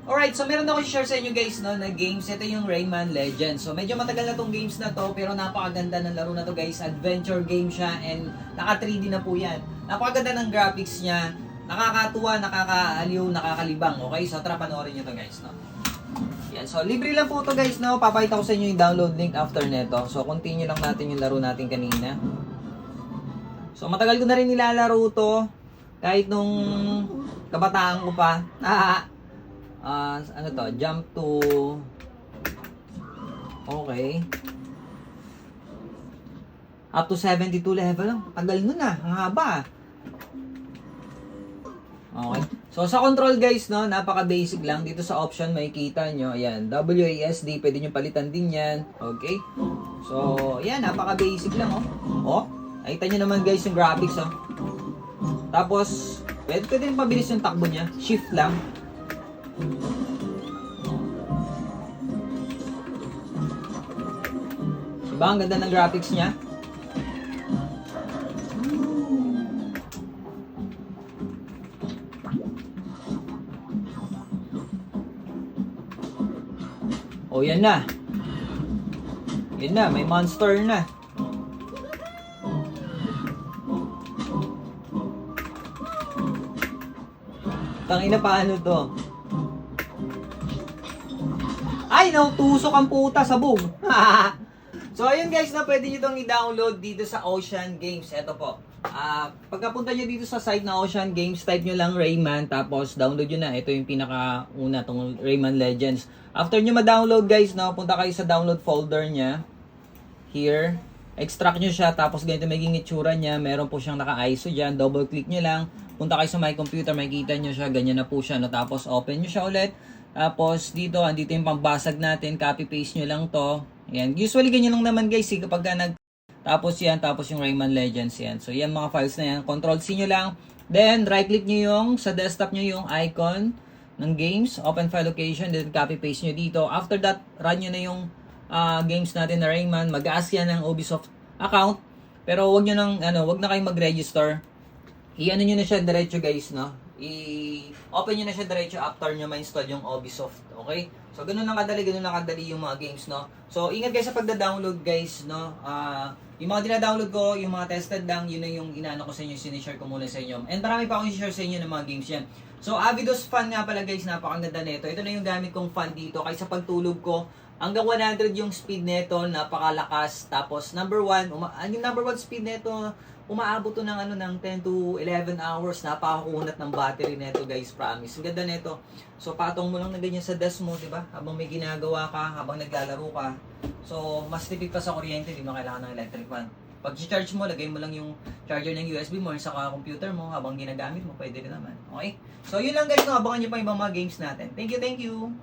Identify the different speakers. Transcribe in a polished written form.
Speaker 1: Alright, so meron ako i-share sa inyo guys no, na games. Ito yung Rayman Legends. So medyo matagal na tong games na to, pero napakaganda ng laro na to guys. Adventure game siya and naka 3D na po yan. Napakaganda ng graphics niya. Nakakatuwa, nakakaaliw, nakakalibang. Okay, so tara panoorin nyo to guys no. Yan, so libre lang po to guys no. Papakita ko sa inyo yung download link after neto. So continue lang natin yung laro natin kanina. So matagal ko na rin nilalaro to. Kahit nung kabataan ko pa. Ano to? Jump to... Okay. Up to 72 level. Tagal nun ah. Ang haba. Okay. So sa control guys, no, napaka-basic lang. Dito sa option makikita nyo. Ayan. WASD. Pwede nyo palitan din yan. Okay. So, ayan. Napaka-basic lang oh. Oh. Nakita nyo naman guys yung graphics oh. Tapos, pwede rin mabilis yung takbo niya. Shift lang. Diba? Ang ganda ng graphics niya. Oh, yan na. Yan na, may monster na. Tangina, paano to? Ay, nautusok ang puta sa bug. So, ayun guys, na pwede nyo itong i-download dito sa Ocean Games. Ito po. Pagkapunta nyo dito sa site na Ocean Games, type nyo lang Rayman, tapos download nyo na. Ito yung pinaka-una, itong Rayman Legends. After nyo ma-download guys, no, punta kayo sa download folder nya. Here. Extract nyo siya, tapos ganito magiging itsura nya. Meron po siyang naka-ISO dyan. Double click nyo lang. Punta kayo sa my computer, makikita nyo siya. Ganyan na po siya. No? Tapos open nyo siya ulit. Tapos dito, andito yung pambasag natin. Copy-paste nyo lang to. Ayan. Usually ganyan lang naman guys. Kapag tapos yan, tapos yung Rayman Legends yan. So yan mga files na yan. Control-C nyo lang. Then right-click nyo yung, sa desktop nyo yung icon ng games. Open file location. Then copy-paste nyo dito. After that, run nyo na yung games natin na Rayman. Mag-ask yan ng Ubisoft account. Pero wag nyo nang, wag na kayong mag-register. I-ano nyo na siya diretso guys, no? I-open nyo na siya diretso after nyo ma-install yung Ubisoft, okay? So, ganun lang kadali yung mga games, no? So, ingat guys sa pagda-download guys, no? Yung mga dina-download ko, yung mga tested lang, yun na yung inaano ko sa inyo, sinishare ko muna sa inyo. And marami pa akong i-share sa inyo ng mga games yan. So, Avidos fan nga pala guys, napakaganda nito. Ito na yung gamit kong fan dito, kaysa pagtulog ko, hanggang 100 yung speed nito, napakalakas. Tapos, number 1 speed nito, umaabot to ng ng 10 to 11 hours. Napakakunat ng battery nito guys, promise. Ang ganda nito. So patong mo lang na ganyan sa desk mo, 'di ba? Habang may ginagawa ka, habang naglalaro ka. So mas tipid pa sa kuryente, hindi mo kailangan ng electric fan. Pag i-charge mo, lagay mo lang yung charger ng USB mo sa computer mo habang ginagamit mo, pwede rin naman. Okay? So yun lang guys, no? Abangan niyo pa yung mga games natin. Thank you, thank you.